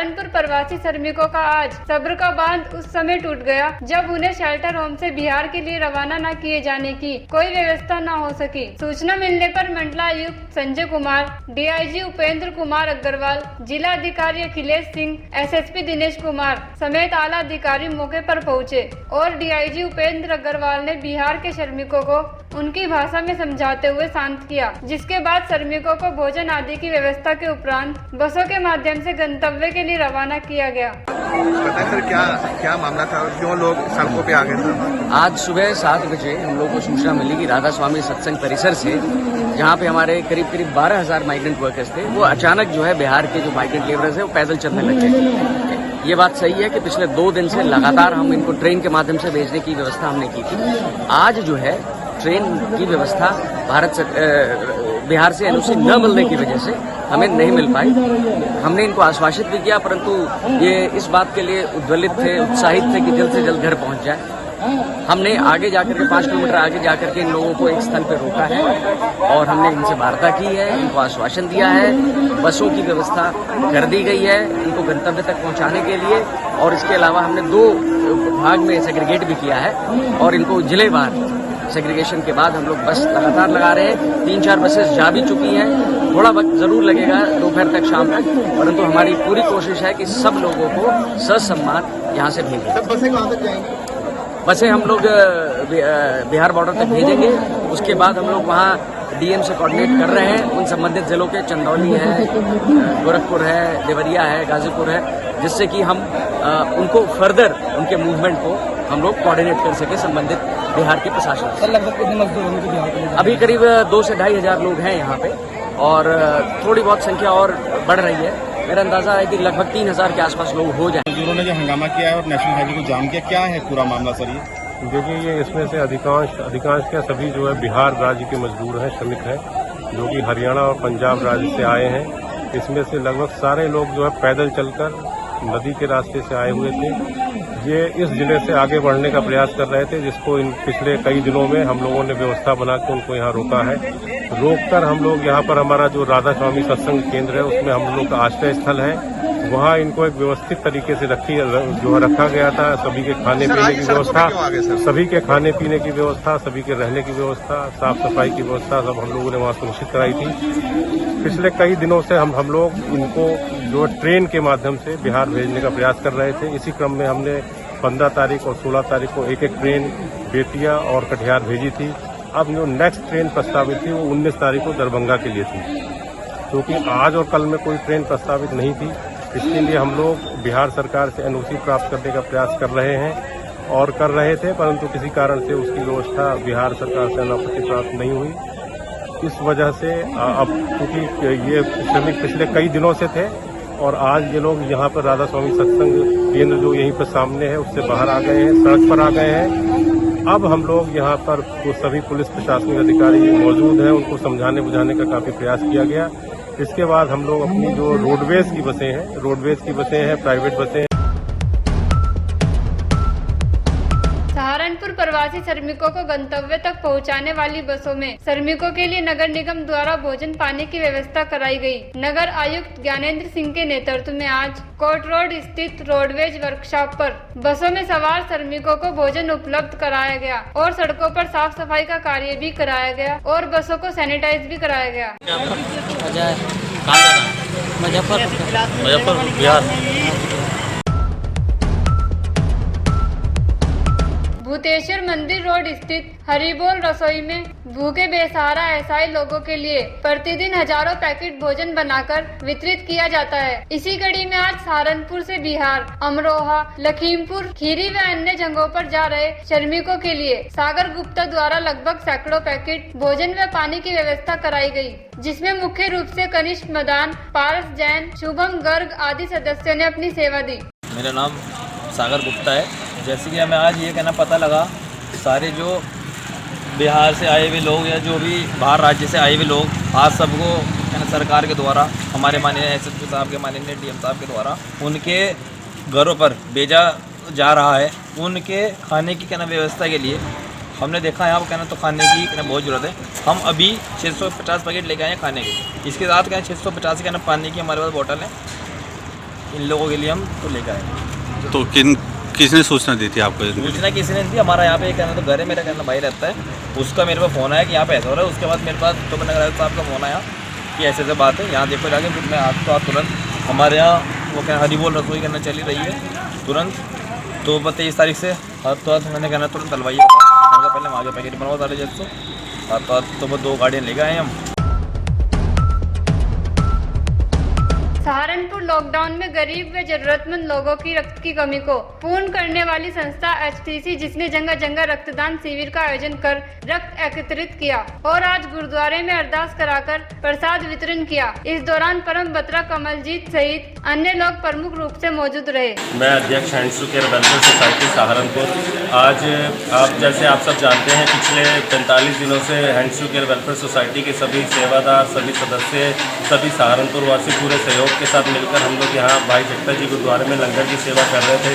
सहारनपुर प्रवासी श्रमिकों का आज सब्र का बांध उस समय टूट गया जब उन्हें शेल्टर होम से बिहार के लिए रवाना न किए जाने की कोई व्यवस्था न हो सकी। सूचना मिलने पर मंडलायुक्त संजय कुमार, डीआईजी उपेंद्र कुमार अग्रवाल, जिला अधिकारी अखिलेश सिंह, एसएसपी दिनेश कुमार समेत आला अधिकारी मौके पर पहुंचे और डीआईजी उपेंद्र अग्रवाल ने बिहार के श्रमिकों को उनकी भाषा में समझाते हुए शांत किया, जिसके बाद श्रमिकों को भोजन आदि की व्यवस्था के उपरांत बसों के माध्यम से गंतव्य के लिए रवाना किया गया। सर क्या मामला था और क्यों लोग सड़कों पे आ गए थे? आज सुबह 7 बजे हम लोग को सूचना मिली कि राधा स्वामी सत्संग परिसर से जहाँ पे हमारे करीब 12,000 माइग्रेंट वर्कर्स थे, वो अचानक जो है बिहार के जो माइग्रेंट लेबरर्स है वो पैदल चलने लगे। ये बात सही है कि पिछले 2 दिन से लगातार हम इनको ट्रेन के माध्यम से भेजने की व्यवस्था हमने की थी। आज जो है ट्रेन की व्यवस्था बिहार से एनओसी न मिलने की वजह से हमें नहीं मिल पाई। हमने इनको आश्वासित भी किया, परंतु ये इस बात के लिए उद्वेलित थे, उत्साहित थे कि जल्द से जल्द घर पहुंच जाए। हमने आगे जाकर के 5 किलोमीटर आगे जाकर के इन लोगों को एक स्थल पर रोका है और हमने इनसे वार्ता की है, इनको आश्वासन दिया है, बसों की व्यवस्था कर दी गई है इनको गंतव्य तक पहुंचाने के लिए। और इसके अलावा हमने 2 भाग में सेग्रीगेट भी किया है और इनको जिलेवार सेग्रीगेशन के बाद हम लोग बस लगातार लगा रहे हैं। 3-4 बसेस जा भी चुकी हैं। थोड़ा वक्त जरूर लगेगा दोपहर तक, शाम तक, परंतु हमारी पूरी कोशिश है कि सब लोगों को ससम्मान यहाँ से भेजें। बसें कहाँ तक जाएंगी? बसें हम लोग बिहार बॉर्डर तक भेजेंगे। उसके बाद हम लोग वहाँ डीएम से कोऑर्डिनेट कर रहे हैं उन संबंधित जिलों के, चंदौली है, गोरखपुर है, देवरिया है, गाजीपुर है, जिससे कि हम उनको फर्दर उनके मूवमेंट को हम लोग कोऑर्डिनेट कर सके संबंधित बिहार के प्रशासन। सर लगभग कितने मजदूर होंगे बिहार के लिए? अभी करीब 2 से 2.5 हज़ार लोग हैं यहाँ पे और थोड़ी बहुत संख्या और बढ़ रही है। मेरा अंदाजा है कि लगभग 3,000 के आसपास लोग हो जाएंगे। मजदूरों ने जो हंगामा किया है और नेशनल हाईवे को जाम किया, क्या है पूरा मामला सर? ये देखिए, ये इसमें से अधिकांश क्या सभी जो है बिहार राज्य के मजदूर हैं, श्रमिक हैं, जो कि हरियाणा और पंजाब राज्य से आए हैं। इसमें से लगभग सारे लोग जो है पैदल चलकर नदी के रास्ते से आए हुए थे। ये इस जिले से आगे बढ़ने का प्रयास कर रहे थे, जिसको इन पिछले कई दिनों में हम लोगों ने व्यवस्था बना के उनको यहाँ रोका है। रोककर हम लोग यहाँ पर हमारा जो राधा स्वामी सत्संग केंद्र है उसमें हम लोग का आश्रय स्थल है, वहाँ इनको एक व्यवस्थित तरीके से रखा गया था। सभी के खाने पीने की व्यवस्था, सभी के खाने पीने की व्यवस्था, सभी के रहने की व्यवस्था, साफ सफाई की व्यवस्था सब हम लोगों ने वहाँ सुनिश्चित कराई थी। पिछले कई दिनों से हम लोग इनको जो ट्रेन के माध्यम से बिहार भेजने का प्रयास कर रहे थे। इसी क्रम में हमने 15 तारीख और 16 तारीख को एक ट्रेन बेतिया और कटिहार भेजी थी। अब जो नेक्स्ट ट्रेन प्रस्तावित थी वो 19 तारीख को दरभंगा के लिए थी, क्योंकि आज और कल में कोई ट्रेन प्रस्तावित नहीं थी। इसके लिए हम लोग बिहार सरकार से एनओसी प्राप्त करने का प्रयास कर रहे हैं और कर रहे थे, परंतु किसी कारण से उसकी व्यवस्था बिहार सरकार से अनुमति प्राप्त नहीं हुई। इस वजह से अब क्योंकि ये श्रमिक पिछले कई दिनों से थे और आज ये लोग यहाँ पर राधा स्वामी सत्संग केंद्र जो यहीं पर सामने है उससे बाहर आ गए हैं, सड़क पर आ गए हैं। अब हम लोग यहाँ पर सभी पुलिस प्रशासनिक अधिकारी मौजूद हैं, उनको समझाने बुझाने का काफी प्रयास किया गया। इसके बाद हम लोग अपनी जो रोडवेज की बसें हैं, प्राइवेट बसें हैं। सहारनपुर प्रवासी श्रमिकों को गंतव्य तक पहुंचाने वाली बसों में श्रमिकों के लिए नगर निगम द्वारा भोजन पानी की व्यवस्था कराई गई। नगर आयुक्त ज्ञानेंद्र सिंह के नेतृत्व में आज कोर्ट रोड स्थित रोडवेज वर्कशॉप पर बसों में सवार श्रमिकों को भोजन उपलब्ध कराया गया और सड़कों पर साफ सफाई का कार्य भी कराया गया और बसों को सैनिटाइज भी कराया गया। मुजफ्फरपुर बिहार। भूतेश्वर मंदिर रोड स्थित हरिबोल रसोई में भूखे बेसहारा असहाय लोगों के लिए प्रतिदिन हजारों पैकेट भोजन बनाकर वितरित किया जाता है। इसी कड़ी में आज सहारनपुर से बिहार, अमरोहा, लखीमपुर खीरी व अन्य जगहों पर जा रहे श्रमिकों के लिए सागर गुप्ता द्वारा लगभग सैकड़ों पैकेट भोजन व पानी की व्यवस्था कराई गई, जिसमें मुख्य रूप से कनिष्क मदान, पारस जैन, शुभम गर्ग आदि सदस्यों ने अपनी सेवा दी। मेरा नाम सागर गुप्ता है। जैसे कि हमें आज ये कहना पता लगा, सारे जो बिहार से आए हुए लोग या जो भी बाहर राज्य से आए हुए लोग, आज सबको कहना सरकार के द्वारा, हमारे माननीय एसएसपी साहब के, माननीय डीएम साहब के द्वारा उनके घरों पर भेजा जा रहा है। उनके खाने की कहना व्यवस्था के लिए हमने देखा यहाँ पर कहना तो खाने की कहना बहुत ज़रूरत है। हम अभी 650 पैकेट लेके आए हैं खाने के। इसके साथ कहना 650 कहना पानी की हमारे पास बोतल है। इन लोगों के लिए हम तो लेकर आए। तो किसने सूचना दी थी आपको? सूचना किसी ने दी, हमारा यहाँ पे कहना तो घर है, मेरा कहना भाई रहता है, उसका मेरे पास फ़ोन आया कि यहाँ पे ऐसा हो रहा है। उसके बाद मेरे पास तो नगर साहब का फ़ोन आया कि ऐसे ऐसे बात है, यहाँ देखो जाके। फिर मैं आज तो आज तुरंत हमारे यहाँ वो क्या हरी बोल रसोई करना चली रही है तुरंत। तो 23 तारीख से हाथ तो हाथ मैंने कहना तुरंत हलवाई होगा, पहले हम आगे पैकेट बनवाओ सारे जैसे हाथ तो हाथ। तो वो 2 गाड़ियाँ ले गए हम। सहारनपुर लॉकडाउन में गरीब व जरूरतमंद लोगों की रक्त की कमी को पूर्ण करने वाली संस्था HTC, जिसने जगह जगह रक्तदान शिविर का आयोजन कर रक्त एकत्रित किया और आज गुरुद्वारे में अरदास कराकर प्रसाद वितरण किया। इस दौरान परम बत्रा कमलजीत सहित अन्य लोग प्रमुख रूप से मौजूद रहे। मैं अध्यक्ष hands to care welfare society Saharanpur. आज आप सब जानते हैं, पिछले 45 दिनों से hands to care welfare society के सभी सेवादार, सभी सदस्य, सभी सहारनपुर वासी पूरे सहयोग के साथ मिलकर हम लोग यहाँ भाई जगता जी गुरुद्वारे में लंगर की सेवा कर रहे थे।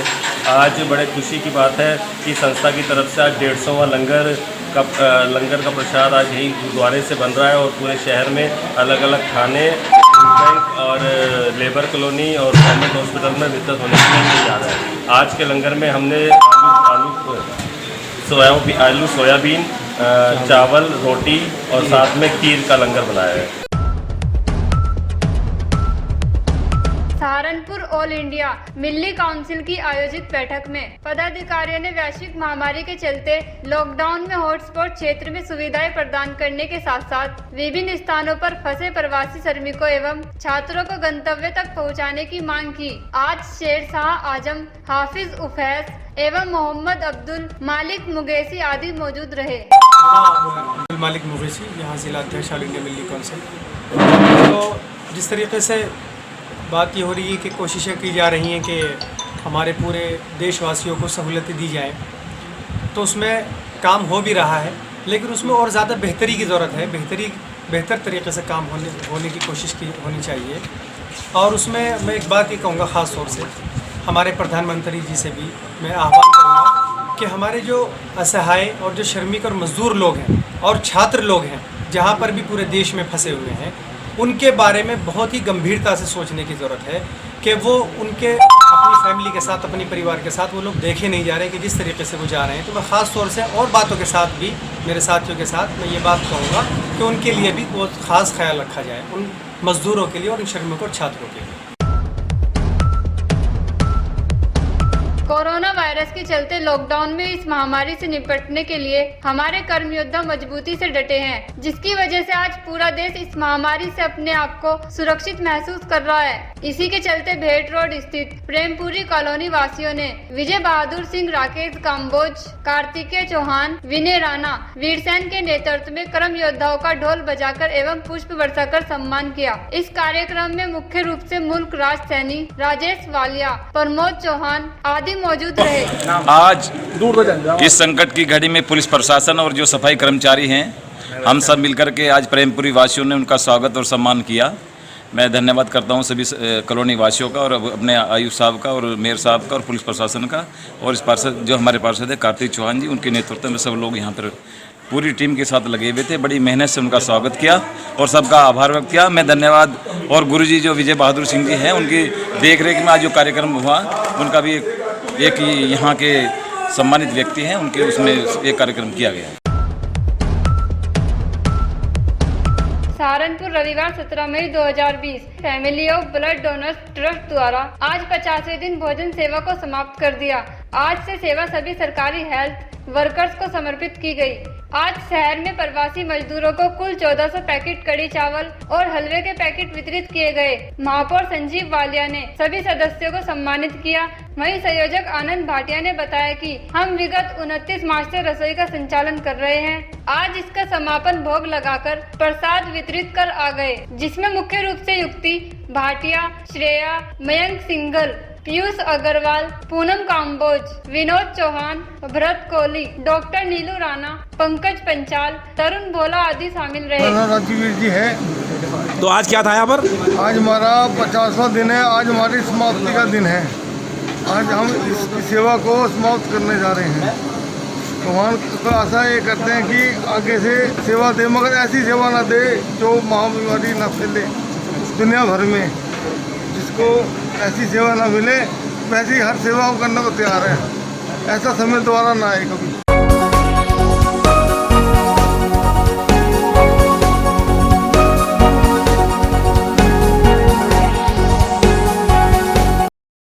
आज बड़े खुशी की बात है कि संस्था की तरफ से आज 150वां लंगर का प्रसाद आज यही गुरुद्वारे से बन रहा है और पूरे शहर में अलग अलग थाने, बैंक और लेबर कॉलोनी और गवर्नमेंट हॉस्पिटल में वितरित होने के लिए जा रहा है। आज के लंगर में हमने आलू सोयाबीन, चावल, रोटी और साथ में खीर का लंगर बनाया है। सहारनपुर ऑल इंडिया मिल्ली काउंसिल की आयोजित बैठक में पदाधिकारियों ने वैश्विक महामारी के चलते लॉकडाउन में हॉटस्पॉट क्षेत्र में सुविधाएं प्रदान करने के साथ साथ विभिन्न स्थानों पर फंसे प्रवासी श्रमिकों एवं छात्रों को गंतव्य तक पहुंचाने की मांग की। आज शेर शाह आजम, हाफिज उफैस एवं मोहम्मद अब्दुल मालिक मुगेसी आदि मौजूद रहे। अब्दुल मालिक मुगेसी, यहाँ जिला अध्यक्ष ऑल इंडिया मिल्ली काउंसिल। तो जिस तरीके से बात ये हो रही है कि कोशिशें की जा रही हैं कि हमारे पूरे देशवासियों को सहूलतें दी जाएं, तो उसमें काम हो भी रहा है, लेकिन उसमें और ज़्यादा बेहतरी की ज़रूरत है। बेहतर तरीके से काम होने की कोशिश की होनी चाहिए। और उसमें मैं एक बात ये कहूँगा, ख़ास तौर से हमारे प्रधानमंत्री जी से भी मैं आह्वान करूँगा कि हमारे जो असहाय और जो श्रमिक और मजदूर लोग हैं और छात्र लोग हैं, जहाँ पर भी पूरे देश में फंसे हुए हैं, उनके बारे में बहुत ही गंभीरता से सोचने की ज़रूरत है कि वो उनके अपनी फैमिली के साथ, अपने परिवार के साथ वो लोग देखे नहीं जा रहे कि जिस तरीके से वो जा रहे हैं। तो मैं ख़ास तौर से और बातों के साथ भी, मेरे साथियों के साथ मैं ये बात कहूँगा कि उनके लिए भी बहुत ख़ास ख्याल रखा जाए, उन मज़दूरों के लिए और उन श्रमिकों और छात्रों के लिए। कोरोना वायरस के चलते लॉकडाउन में इस महामारी से निपटने के लिए हमारे कर्म योद्धा मजबूती से डटे हैं, जिसकी वजह से आज पूरा देश इस महामारी से अपने आप को सुरक्षित महसूस कर रहा है। इसी के चलते भेट रोड स्थित प्रेमपुरी कॉलोनी वासियों ने विजय बहादुर सिंह, राकेश काम्बोज, कार्तिकेय चौहान, विनय राणा, वीरसेन के नेतृत्व में कर्म योद्धाओं का ढोल बजाकर एवं पुष्प बरसाकर सम्मान किया। इस कार्यक्रम में मुख्य रूप से मुल्क राज सैनी, राजेश वालिया, प्रमोद चौहान आदि मौजूद रहे। आज इस संकट की घड़ी में पुलिस प्रशासन और जो सफाई कर्मचारी हैं, हम सब मिलकर के आज प्रेमपुरी वासियों ने उनका स्वागत और सम्मान किया। मैं धन्यवाद करता हूं सभी कॉलोनी वासियों का और अपने आयुक्त साहब का और मेयर साहब का और पुलिस प्रशासन का और इस पार्षद जो हमारे पार्षद है कार्तिक चौहान जी, उनके नेतृत्व में सब लोग यहाँ पर पूरी टीम के साथ लगे हुए थे। बड़ी मेहनत से उनका स्वागत किया और सबका आभार व्यक्त किया। मैं धन्यवाद और गुरुजी जो विजय बहादुर सिंह जी हैं, उनकी देखरेख में आज जो कार्यक्रम हुआ, उनका भी एक यहाँ के सम्मानित व्यक्ति हैं, उनके उसमें एक कार्यक्रम किया गया। सहारनपुर रविवार 17 मई 2020 family of blood donors trust द्वारा आज 50वें दिन भोजन सेवा को समाप्त कर दिया। आज से सेवा सभी सरकारी हेल्थ वर्कर्स को समर्पित की गई। आज शहर में प्रवासी मजदूरों को कुल 1400 पैकेट कड़ी चावल और हलवे के पैकेट वितरित किए गए। महापौर संजीव वालिया ने सभी सदस्यों को सम्मानित किया। वहीं संयोजक आनंद भाटिया ने बताया कि हम विगत 29 मार्च से रसोई का संचालन कर रहे हैं। आज इसका समापन भोग लगाकर प्रसाद वितरित कर आ गए, जिसमें मुख्य रूप से युक्ति भाटिया, श्रेया, मयंक सिंघल, पीयूष अग्रवाल, पूनम काम्बोज, विनोद चौहान, भरत कोहली, डॉक्टर नीलू राणा, पंकज पंचाल, तरुण भोला आदि शामिल रहे। राजीवीर जी है। तो आज क्या था यहाँ पर? आज हमारा 50वां दिन है। आज हमारी समाप्ति का दिन है। आज हम इसकी सेवा को समाप्त करने जा रहे हैं। भगवान को आशा ये करते हैं कि आगे से सेवा दे, मगर ऐसी सेवा ना दे जो महाबीमारी न फैले दुनिया भर में, जिसको ऐसी सेवा ना मिले, वैसी हर सेवा हम करने को तैयार है। ऐसा समय दोबारा ना आए कभी।